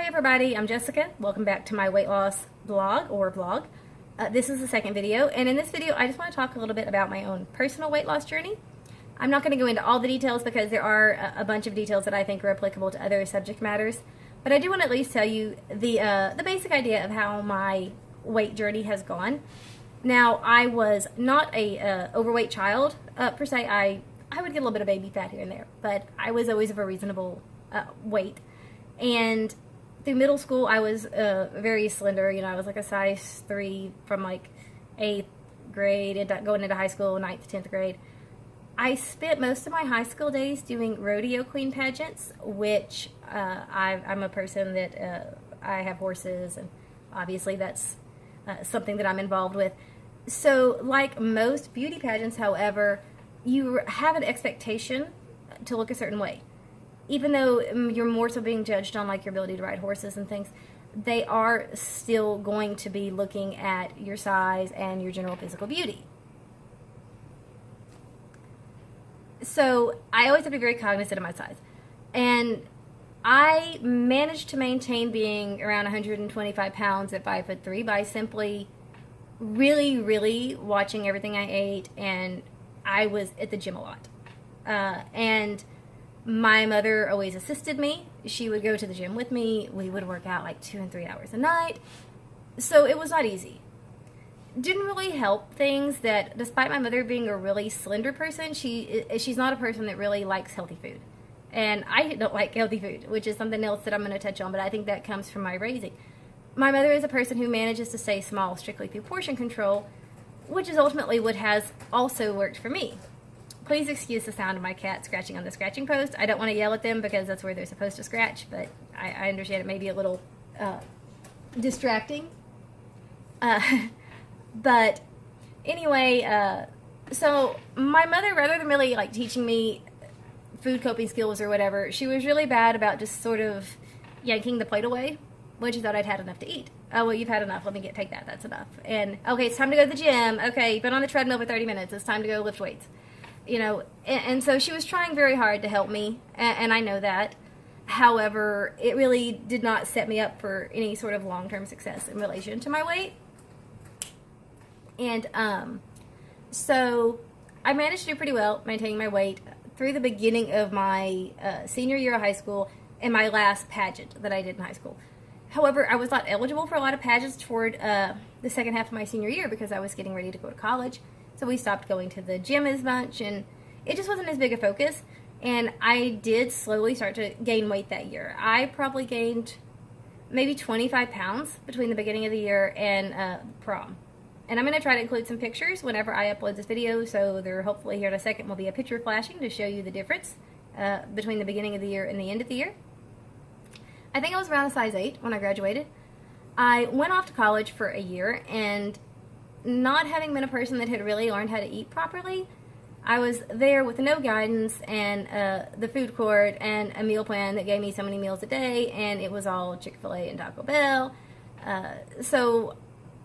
Hi everybody, I'm Jessica. Welcome back to my weight loss vlog. This is the second video, and in this video I just want to talk a little bit about my own personal weight loss journey. I'm not going to go into all the details because there are a bunch of details that I think are applicable to other subject matters, but I do want to at least tell you the basic idea of how my weight journey has gone. Now, I was not a overweight child per se. I would get a little bit of baby fat here and there, but I was always of a reasonable weight. And through middle school, I was very slender. You know, I was like a size 3 from like 8th grade and going into high school, 9th, 10th grade. I spent most of my high school days doing rodeo queen pageants, which I'm a person that I have horses, and obviously that's something that I'm involved with. So like most beauty pageants, however, you have an expectation to look a certain way. Even though you're more so being judged on like your ability to ride horses and things, they are still going to be looking at your size and your general physical beauty. So I always have to be very cognizant of my size. And I managed to maintain being around 125 pounds at 5'3" by simply really watching everything I ate, and I was at the gym a lot. And my mother always assisted me. She would go to the gym with me. We would work out like 2 and 3 hours a night. So it was not easy. Didn't really help things that despite my mother being a really slender person, she's not a person that really likes healthy food. And I don't like healthy food, which is something else that I'm going to touch on, but I think that comes from my raising. My mother is a person who manages to stay small strictly through portion control, which is ultimately what has also worked for me. Please excuse the sound of my cat scratching on the scratching post. I don't want to yell at them because that's where they're supposed to scratch, but I understand it may be a little distracting. But anyway, so my mother, rather than really like teaching me food coping skills or whatever, she was really bad about just sort of yanking the plate away when she thought I'd had enough to eat. Oh, well, you've had enough. Let me take that. That's enough. And, okay, it's time to go to the gym. Okay, you've been on the treadmill for 30 minutes. It's time to go lift weights. You know, and so she was trying very hard to help me, and I know that. However, it really did not set me up for any sort of long-term success in relation to my weight. And so I managed to do pretty well maintaining my weight through the beginning of my senior year of high school and my last pageant that I did in high school. However, I was not eligible for a lot of pageants toward the second half of my senior year because I was getting ready to go to college. So we stopped going to the gym as much, and it just wasn't as big a focus. And I did slowly start to gain weight that year. I probably gained maybe 25 pounds between the beginning of the year and prom. And I'm going to try to include some pictures whenever I upload this video, so there hopefully here in a second will be a picture flashing to show you the difference between the beginning of the year and the end of the year. I think I was around a size 8 when I graduated. I went off to college for a year, and not having been a person that had really learned how to eat properly, I was there with no guidance and the food court and a meal plan that gave me so many meals a day, and it was all Chick-fil-A and Taco Bell. So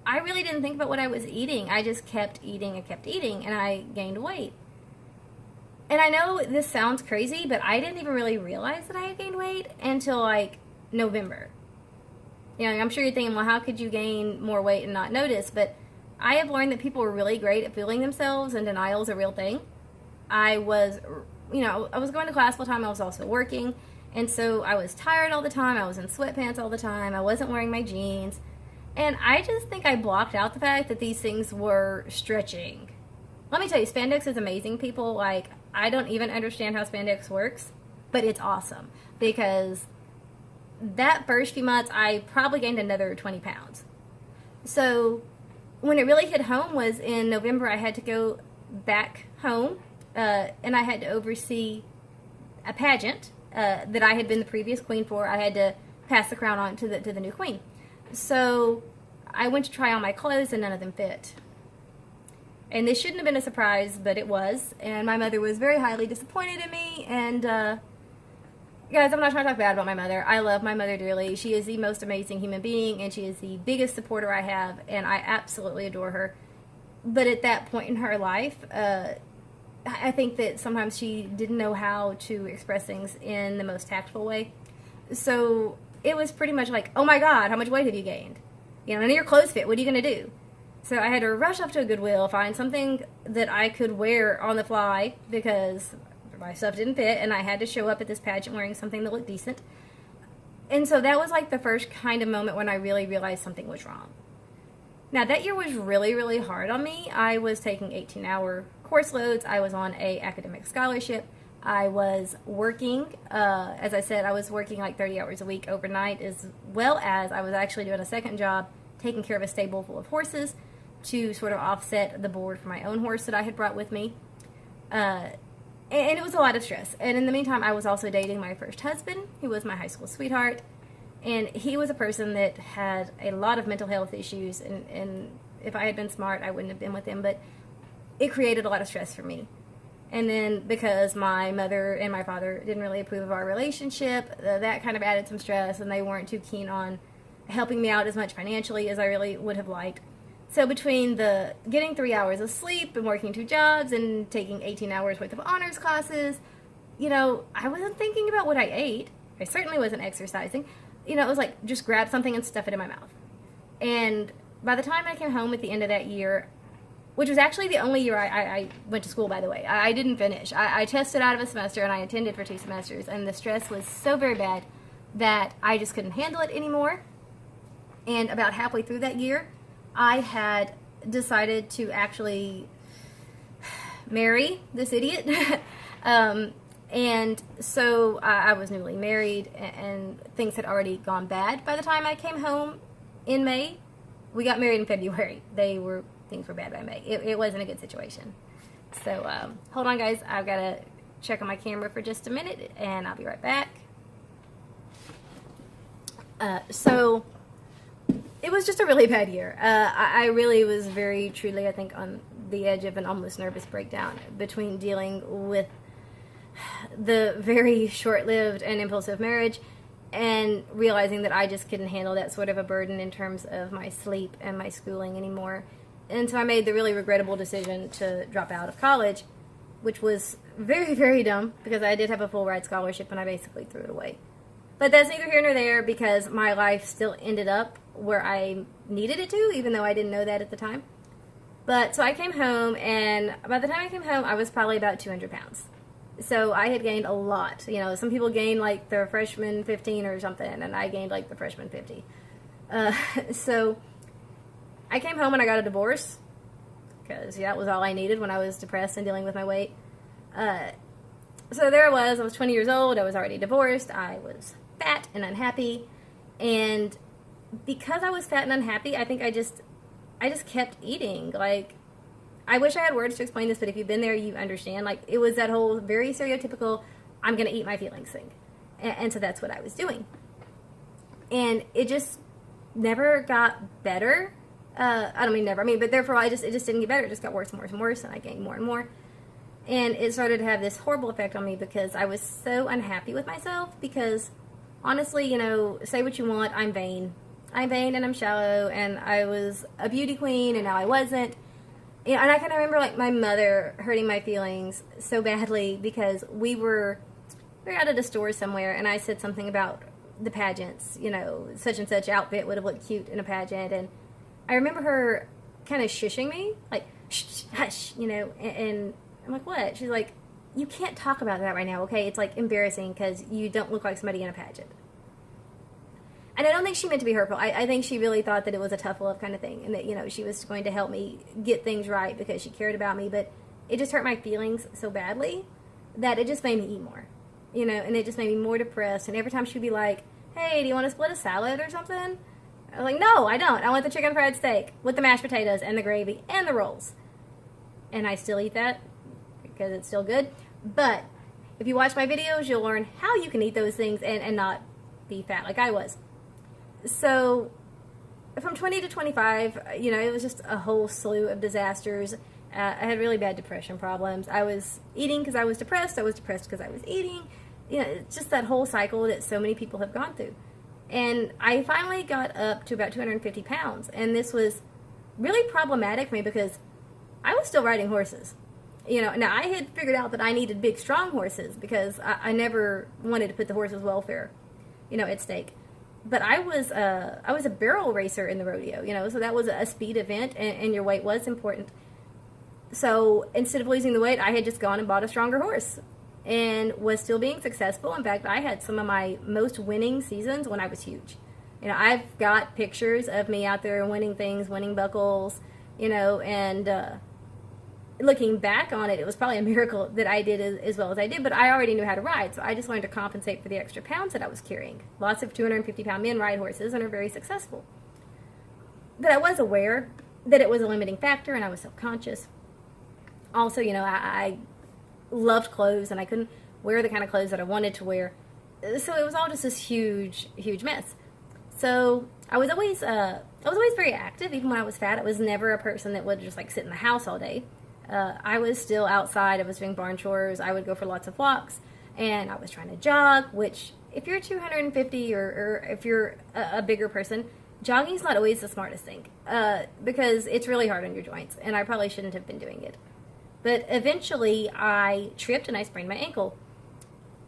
I really didn't think about what I was eating. I just kept eating and I gained weight. And I know this sounds crazy, but I didn't even really realize that I had gained weight until like November. You know, I'm sure you're thinking, well, how could you gain more weight and not notice? But I have learned that people are really great at fooling themselves, and denial is a real thing. I was going to class full time. I was also working, and so I was tired all the time. I was in sweatpants all the time. I wasn't wearing my jeans, and I just think I blocked out the fact that these things were stretching. Let me tell you, spandex is amazing, people. Like, I don't even understand how spandex works, but it's awesome because that first few months, I probably gained another 20 pounds. So when it really hit home was in November. I had to go back home, and I had to oversee a pageant that I had been the previous queen for. I had to pass the crown on to the new queen. So I went to try on my clothes, and none of them fit. And this shouldn't have been a surprise, but it was. And my mother was very highly disappointed in me. And guys, I'm not trying to talk bad about my mother. I love my mother dearly. She is the most amazing human being, and she is the biggest supporter I have, and I absolutely adore her. But at that point in her life, I think that sometimes she didn't know how to express things in the most tactful way. So it was pretty much like, oh my God, how much weight have you gained? None of your clothes fit. What are you going to do? So I had to rush off to a Goodwill, find something that I could wear on the fly because my stuff didn't fit, and I had to show up at this pageant wearing something that looked decent. And so that was like the first kind of moment when I really realized something was wrong. Now, that year was really, really hard on me. I was taking 18-hour course loads. I was on a academic scholarship. I was working, as I said, I was working like 30 hours a week overnight, as well as I was actually doing a second job taking care of a stable full of horses to sort of offset the board for my own horse that I had brought with me. And it was a lot of stress. And in the meantime, I was also dating my first husband, who was my high school sweetheart. And he was a person that had a lot of mental health issues. And if I had been smart, I wouldn't have been with him. But it created a lot of stress for me. And then because my mother and my father didn't really approve of our relationship, that kind of added some stress. And they weren't too keen on helping me out as much financially as I really would have liked. So between the getting 3 hours of sleep and working 2 jobs and taking 18 hours worth of honors classes, I wasn't thinking about what I ate. I certainly wasn't exercising. It was like, just grab something and stuff it in my mouth. And by the time I came home at the end of that year, which was actually the only year I went to school, by the way. I didn't finish. I tested out of a semester, and I attended for 2 semesters, and the stress was so very bad that I just couldn't handle it anymore. And about halfway through that year, I had decided to actually marry this idiot. And so I was newly married, and things had already gone bad by the time I came home in May. We got married in February. Things were bad by May. It wasn't a good situation. So hold on, guys. I've got to check on my camera for just a minute, and I'll be right back. So it was just a really bad year. I really was very truly, I think, on the edge of an almost nervous breakdown between dealing with the very short-lived and impulsive marriage and realizing that I just couldn't handle that sort of a burden in terms of my sleep and my schooling anymore. And so I made the really regrettable decision to drop out of college, which was very, very dumb because I did have a full ride scholarship and I basically threw it away. But that's neither here nor there because my life still ended up where I needed it to, even though I didn't know that at the time. But so I came home, and by the time I came home, I was probably about 200 pounds. So I had gained a lot. Some people gain like their freshman 15 or something, and I gained like the freshman 50. So I came home and I got a divorce because that was all I needed when I was depressed and dealing with my weight. So there I was 20 years old, I was already divorced, I was fat and unhappy, and because I was fat and unhappy, I think I just kept eating. Like, I wish I had words to explain this, but if you've been there, you understand. Like, it was that whole very stereotypical, I'm going to eat my feelings thing. And so that's what I was doing. And it just never got better. I don't mean never. But therefore, it just didn't get better. It just got worse and worse and worse, and I gained more and more. And it started to have this horrible effect on me because I was so unhappy with myself because, honestly, say what you want, I'm vain. I'm vain and I'm shallow, and I was a beauty queen, and now I wasn't. And I can remember, like, my mother hurting my feelings so badly because we were out at a store somewhere, and I said something about the pageants, such and such outfit would have looked cute in a pageant, and I remember her kind of shushing me, like, shh, hush, and I'm like, what? She's like, you can't talk about that right now, okay? It's, like, embarrassing because you don't look like somebody in a pageant. And I don't think she meant to be hurtful. I think she really thought that it was a tough love kind of thing and that, she was going to help me get things right because she cared about me. But it just hurt my feelings so badly that it just made me eat more, and it just made me more depressed. And every time she'd be like, hey, do you want to split a salad or something? I was like, no, I don't. I want the chicken fried steak with the mashed potatoes and the gravy and the rolls. And I still eat that because it's still good. But if you watch my videos, you'll learn how you can eat those things and not be fat like I was. So from 20 to 25, it was just a whole slew of disasters. I had really bad depression problems. I was eating because I was depressed. I was depressed because I was eating. It's just that whole cycle that so many people have gone through. And I finally got up to about 250 pounds. And this was really problematic for me because I was still riding horses. Now I had figured out that I needed big, strong horses because I never wanted to put the horse's welfare, at stake. but I was a barrel racer in the rodeo, so that was a speed event, and your weight was important. So instead of losing the weight, I had just gone and bought a stronger horse and was still being successful. In fact, I had some of my most winning seasons when I was huge. I've got pictures of me out there winning things, winning buckles, and looking back on it, it was probably a miracle that I did as well as I did, but I already knew how to ride, so I just learned to compensate for the extra pounds that I was carrying. Lots of 250-pound men ride horses and are very successful. But I was aware that it was a limiting factor, and I was self-conscious. Also, I loved clothes, and I couldn't wear the kind of clothes that I wanted to wear, so it was all just this huge, huge mess. So I was always very active, even when I was fat. I was never a person that would just sit in the house all day. I was still outside. I was doing barn chores. I would go for lots of walks, and I was trying to jog, which if you're 250 or if you're a bigger person, jogging is not always the smartest thing because it's really hard on your joints, and I probably shouldn't have been doing it. But eventually I tripped and I sprained my ankle,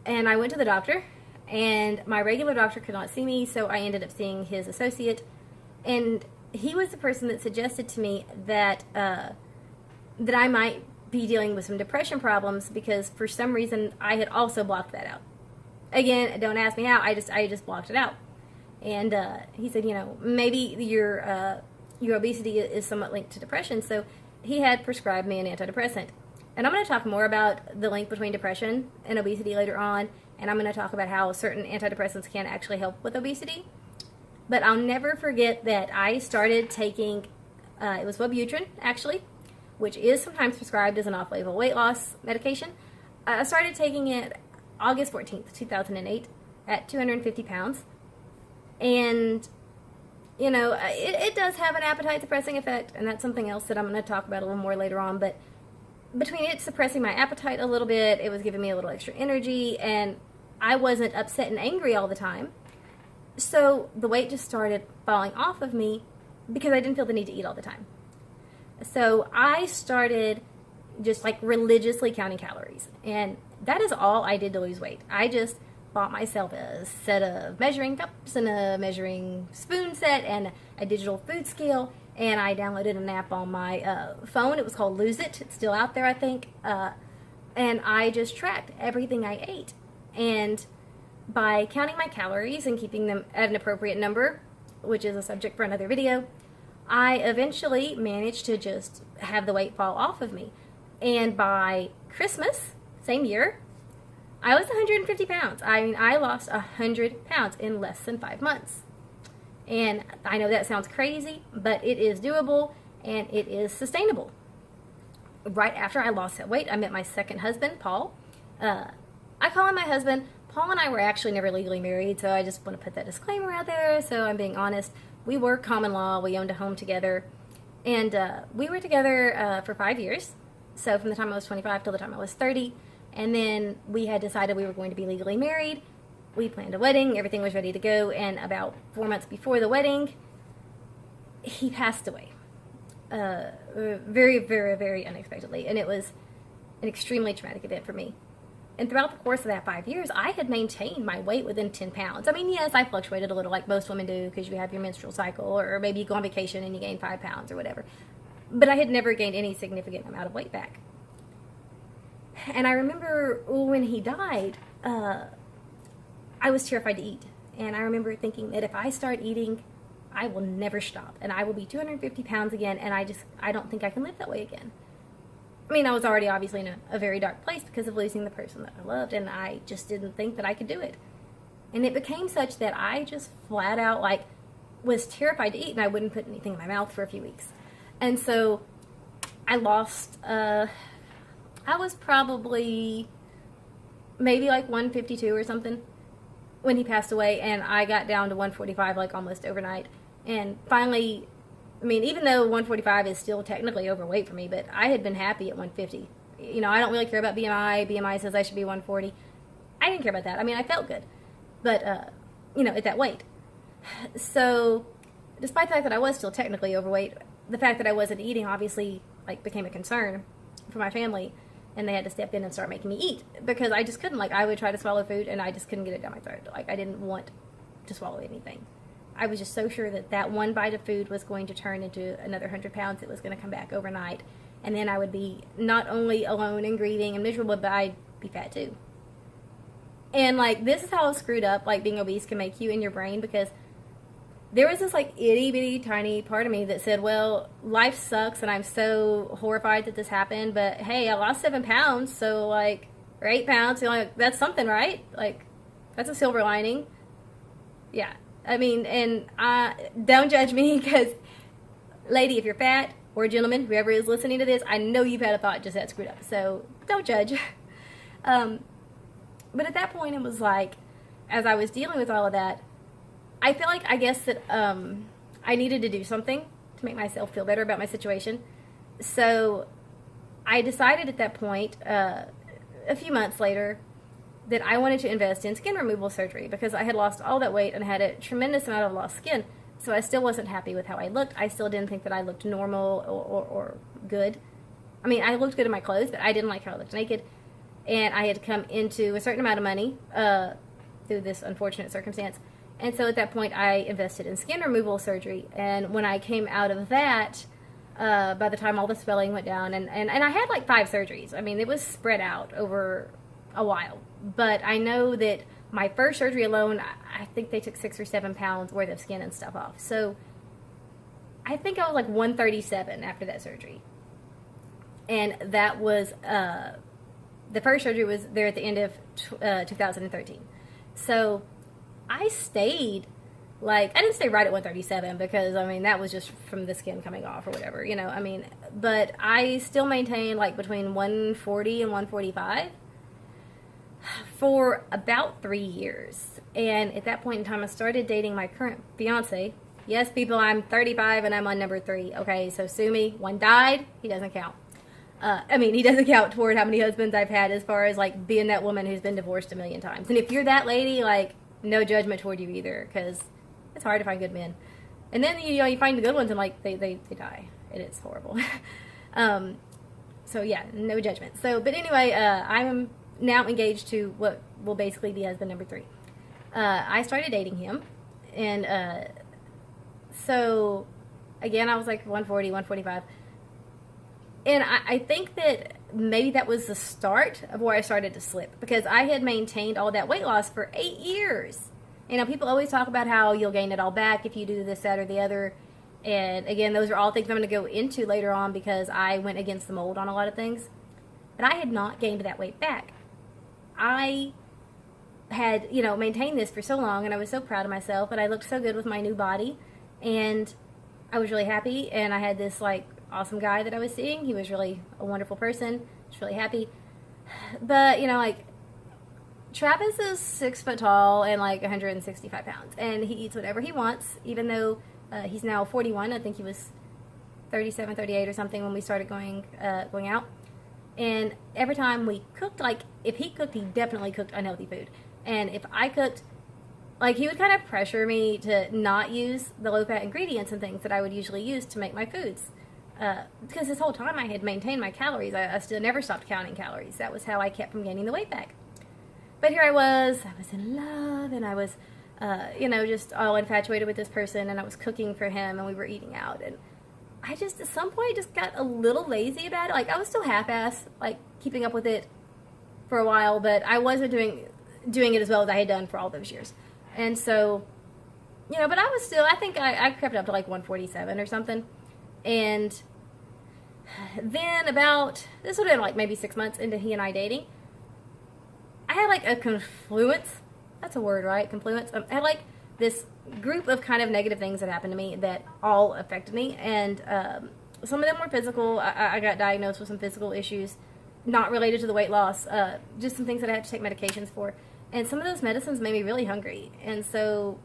and I went to the doctor, and my regular doctor could not see me, so I ended up seeing his associate, and he was the person that suggested to me that that I might be dealing with some depression problems because for some reason I had also blocked that out. Again, don't ask me how. I just blocked it out. And he said, maybe your obesity is somewhat linked to depression. So he had prescribed me an antidepressant. And I'm going to talk more about the link between depression and obesity later on. And I'm going to talk about how certain antidepressants can actually help with obesity. But I'll never forget that I started taking, it was Wellbutrin, actually, which is sometimes prescribed as an off-label weight loss medication. I started taking it August 14th, 2008 at 250 pounds. And, it does have an appetite-suppressing effect, and that's something else that I'm going to talk about a little more later on. But between it suppressing my appetite a little bit, it was giving me a little extra energy, and I wasn't upset and angry all the time. So the weight just started falling off of me because I didn't feel the need to eat all the time. So I started just religiously counting calories, and that is all I did to lose weight. I just bought myself a set of measuring cups and a measuring spoon set and a digital food scale, and I downloaded an app on my phone. It was called Lose It. It's still out there, I think, and I just tracked everything I ate. And by counting my calories and keeping them at an appropriate number, which is a subject for another video, I eventually managed to just have the weight fall off of me. And by Christmas, same year, I was 150 pounds. I lost 100 pounds in less than 5 months. And I know that sounds crazy, but it is doable and it is sustainable. Right after I lost that weight, I met my second husband, Paul. I call him my husband. Paul and I were actually never legally married, so I just want to put that disclaimer out there, so I'm being honest. We were common law. We owned a home together, and we were together for 5 years, so from the time I was 25 till the time I was 30, and then we had decided we were going to be legally married. We planned a wedding. Everything was ready to go, and about 4 months before the wedding, he passed away. Very, very, very unexpectedly, and it was an extremely traumatic event for me. And throughout the course of that 5 years, I had maintained my weight within 10 pounds. I mean, yes, I fluctuated a little like most women do because you have your menstrual cycle, or maybe you go on vacation and you gain 5 pounds or whatever. But I had never gained any significant amount of weight back. And I remember when he died, I was terrified to eat. And I remember thinking that if I start eating, I will never stop. And I will be 250 pounds again, and I don't think I can live that way again. I mean, I was already obviously in a very dark place because of losing the person that I loved, and I just didn't think that I could do it. And it became such that I just flat out, was terrified to eat, and I wouldn't put anything in my mouth for a few weeks. And so I lost, I was probably maybe 152 or something when he passed away, and I got down to 145 almost overnight. And finally, I mean, even though 145 is still technically overweight for me, but I had been happy at 150. I don't really care about BMI. BMI says I should be 140. I didn't care about that. I mean, I felt good, but, at that weight. So, despite the fact that I was still technically overweight, the fact that I wasn't eating obviously, became a concern for my family, and they had to step in and start making me eat, because I just couldn't. I would try to swallow food, and I just couldn't get it down my throat. I didn't want to swallow anything. I was just so sure that that one bite of food was going to turn into another 100 pounds. It was going to come back overnight. And then I would be not only alone and grieving and miserable, but I'd be fat too. And like, this is how screwed up like being obese can make you in your brain, because there was this like itty bitty tiny part of me that said, well, life sucks and I'm so horrified that this happened, but hey, I lost 7 pounds, so like, or 8 pounds, so like, that's something, right? Like, that's a silver lining. Yeah, I mean, and don't judge me, because lady, if you're fat, or gentleman, whoever is listening to this, I know you've had a thought just that screwed up, so don't judge. But at that point, it was like, as I was dealing with all of that, I feel like, I guess that I needed to do something to make myself feel better about my situation. So I decided at that point, a few months later, that I wanted to invest in skin removal surgery, because I had lost all that weight and had a tremendous amount of lost skin. So I still wasn't happy with how I looked. I still didn't think that I looked normal or good. I mean, I looked good in my clothes, but I didn't like how I looked naked. And I had come into a certain amount of money through this unfortunate circumstance. And so at that point, I invested in skin removal surgery. And when I came out of that, by the time all the swelling went down, and I had like 5 surgeries. I mean, it was spread out over a while. But I know that my first surgery alone, I think they took 6 or 7 pounds worth of skin and stuff off. So I think I was like 137 after that surgery. And that was, the first surgery was there at the end of 2013. So I stayed, like, I didn't stay right at 137, because, I mean, that was just from the skin coming off or whatever, you know, I mean, but I still maintained, like, between 140 and 145 for about 3 years. And at that point in time, I started dating my current fiance. Yes, people, I'm 35 and I'm on number 3. Okay, so sue me. One died. He doesn't count. I mean, he doesn't count toward how many husbands I've had, as far as, like, being that woman who's been divorced a million times. And if you're that lady, like, no judgment toward you either, because it's hard to find good men. And then, you know, you find the good ones and, like, they die. And it's horrible. So, yeah, no judgment. So, but anyway, I'm now engaged to what will basically be husband number 3. I started dating him. And so, again, I was like 140, 145. And I think that maybe that was the start of where I started to slip, because I had maintained all that weight loss for 8 years. You know, people always talk about how you'll gain it all back if you do this, that, or the other. And again, those are all things I'm going to go into later on, because I went against the mold on a lot of things. But I had not gained that weight back. I had, you know, maintained this for so long, and I was so proud of myself, and I looked so good with my new body, and I was really happy, and I had this, like, awesome guy that I was seeing. He was really a wonderful person. I was really happy. But, you know, like, Travis is 6 foot tall and like 165 pounds, and he eats whatever he wants, even though he's now 41. I think he was 37, 38 or something when we started going out. And every time we cooked, like, if he cooked, he definitely cooked unhealthy food. And if I cooked, like, he would kind of pressure me to not use the low-fat ingredients and things that I would usually use to make my foods. Because this whole time I had maintained my calories. I still never stopped counting calories. That was how I kept from gaining the weight back. But here I was in love, and I was, you know, just all infatuated with this person, and I was cooking for him, and we were eating out. And I just, at some point, just got a little lazy about it. Like, I was still half-ass, like, keeping up with it for a while, but I wasn't doing it as well as I had done for all those years. And so, you know, but I was still, I think I crept up to like 147 or something. And then about, this would have been like maybe 6 months into he and I dating, I had like a confluence, that's a word, right? Confluence. I had like this group of kind of negative things that happened to me that all affected me. And some of them were physical. I got diagnosed with some physical issues, not related to the weight loss, just some things that I had to take medications for. And some of those medicines made me really hungry. And so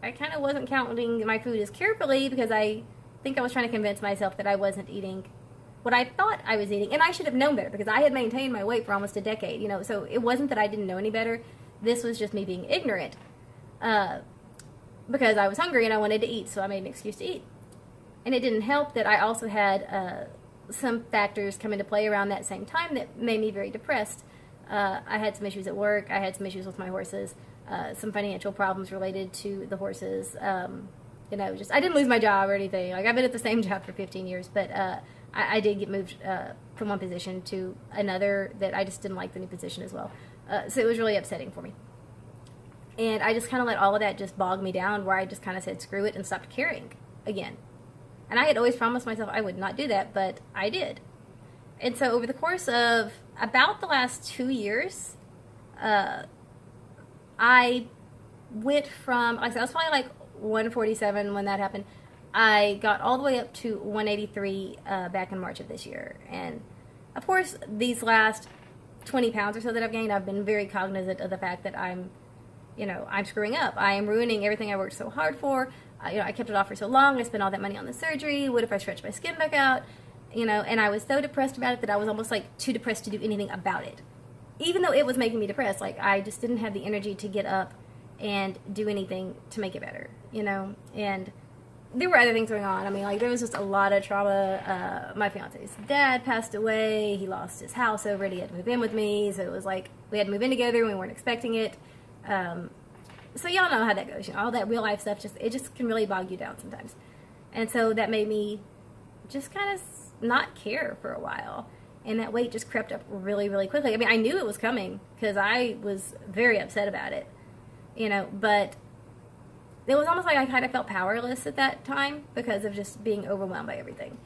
I kind of wasn't counting my food as carefully, because I think I was trying to convince myself that I wasn't eating what I thought I was eating. And I should have known better, because I had maintained my weight for almost a decade, you know. So it wasn't that I didn't know any better. This was just me being ignorant, because I was hungry and I wanted to eat, so I made an excuse to eat. And it didn't help that I also had some factors come into play around that same time that made me very depressed. I had some issues at work. I had some issues with my horses. some financial problems related to the horses. Just I didn't lose my job or anything. Like I've been at the same job for 15 years, but I did get moved from one position to another that I just didn't like the new position as well. So it was really upsetting for me. And I just kind of let all of that just bog me down, where I just kind of said screw it and stopped caring again. And I had always promised myself I would not do that, but I did. And so over the course of about the last 2 years, I went from, like I said, I was probably like 147 when that happened. I got all the way up to 183 back in March of this year. And of course, these last 20 pounds or so that I've gained, I've been very cognizant of the fact that I'm screwing up. I am ruining everything I worked so hard for. I kept it off for so long. I spent all that money on the surgery. What if I stretch my skin back out? And I was so depressed about it that I was almost like too depressed to do anything about it. Even though it was making me depressed, like I just didn't have the energy to get up and do anything to make it better, and there were other things going on. I mean, like there was just a lot of trauma. My fiance's dad passed away. He lost his house over it. He had to move in with me. So it was like we had to move in together and we weren't expecting it. So y'all know how that goes. All that real life stuff, it just can really bog you down sometimes. And so that made me just kind of not care for a while. And that weight just crept up really, really quickly. I mean, I knew it was coming because I was very upset about it, but it was almost like I kind of felt powerless at that time because of just being overwhelmed by everything.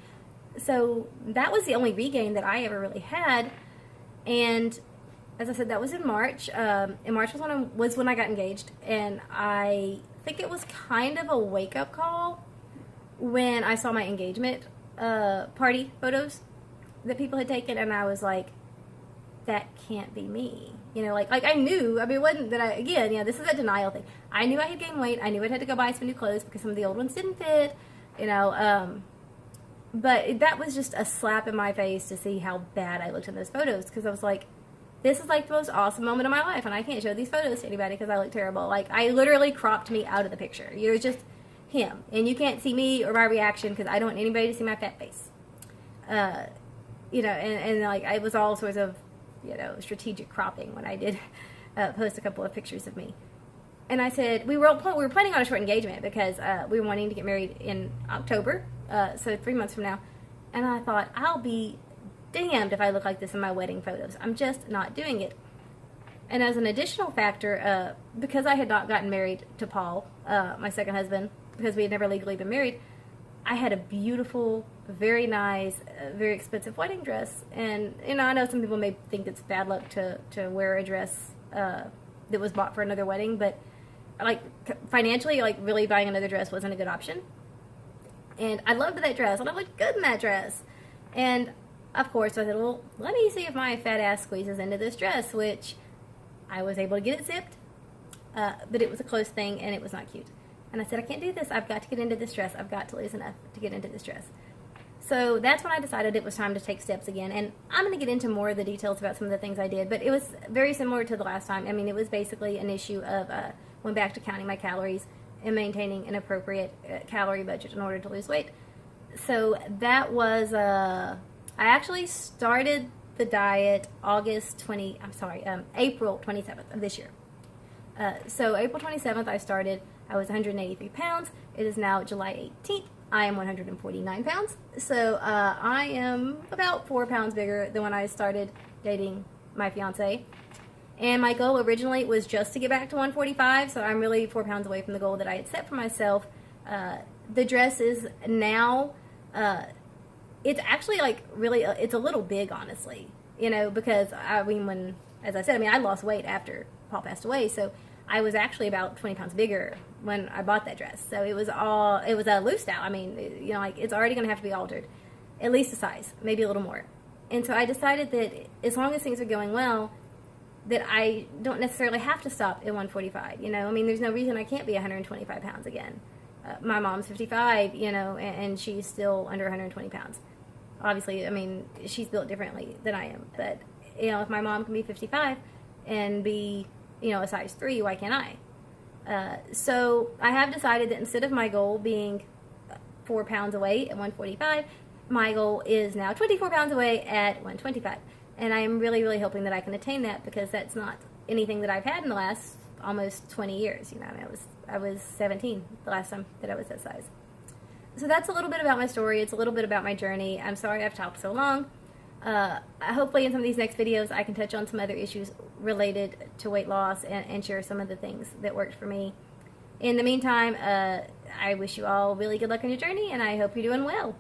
So that was the only regain that I ever really had. And as I said, that was in March. In March was when I got engaged. And I think it was kind of a wake-up call when I saw my engagement party photos that people had taken. And I was like, that can't be me. Like I knew, it wasn't that this is a denial thing. I knew I had gained weight. I knew I had to go buy some new clothes because some of the old ones didn't fit, but that was just a slap in my face to see how bad I looked in those photos, because I was like, this is like the most awesome moment of my life, and I can't show these photos to anybody because I look terrible. Like, I literally cropped me out of the picture. You're just him, and you can't see me or my reaction because I don't want anybody to see my fat face. And like, it was all sorts of strategic cropping when I did post a couple of pictures of me. And I said, we were planning on a short engagement because we were wanting to get married in October, so 3 months from now. And I thought, I'll be damned if I look like this in my wedding photos. I'm just not doing it. And as an additional factor, because I had not gotten married to Paul, my second husband, because we had never legally been married, I had a beautiful, very nice, very expensive wedding dress. And, I know some people may think it's bad luck to wear a dress that was bought for another wedding, but, like, financially, like, really buying another dress wasn't a good option. And I loved that dress, and I looked good in that dress. And, of course, I said, well, let me see if my fat ass squeezes into this dress, which I was able to get it zipped, but it was a close thing, and it was not cute. And I said, I can't do this. I've got to get into this dress. I've got to lose enough to get into this dress. So that's when I decided it was time to take steps again. And I'm going to get into more of the details about some of the things I did, but it was very similar to the last time. I mean, it was basically an issue of went back to counting my calories and maintaining an appropriate calorie budget in order to lose weight. So that was, I actually started the diet April 27th of this year. So April 27th I started. I was 183 pounds. It is now July 18th. I am 149 pounds. So I am about 4 pounds bigger than when I started dating my fiance. And my goal originally was just to get back to 145. So I'm really 4 pounds away from the goal that I had set for myself. The dress is now, it's actually like really, it's a little big, honestly. Because as I said, I lost weight after Paul passed away. So I was actually about 20 pounds bigger when I bought that dress. So it was a loose style. It's already going to have to be altered. At least a size, maybe a little more. And so I decided that as long as things are going well, that I don't necessarily have to stop at 145. There's no reason I can't be 125 pounds again. My mom's 55, and she's still under 120 pounds. Obviously, she's built differently than I am. But, if my mom can be 55 and be a size 3, why can't I? So I have decided that instead of my goal being 4 pounds away at 145, my goal is now 24 pounds away at 125. And I am really, really hoping that I can attain that, because that's not anything that I've had in the last almost 20 years. You know, I was 17 the last time that I was that size. So that's a little bit about my story. It's a little bit about my journey. I'm sorry I've talked so long. Hopefully in some of these next videos I can touch on some other issues related to weight loss and share some of the things that worked for me. In the meantime, I wish you all really good luck on your journey, and I hope you're doing well.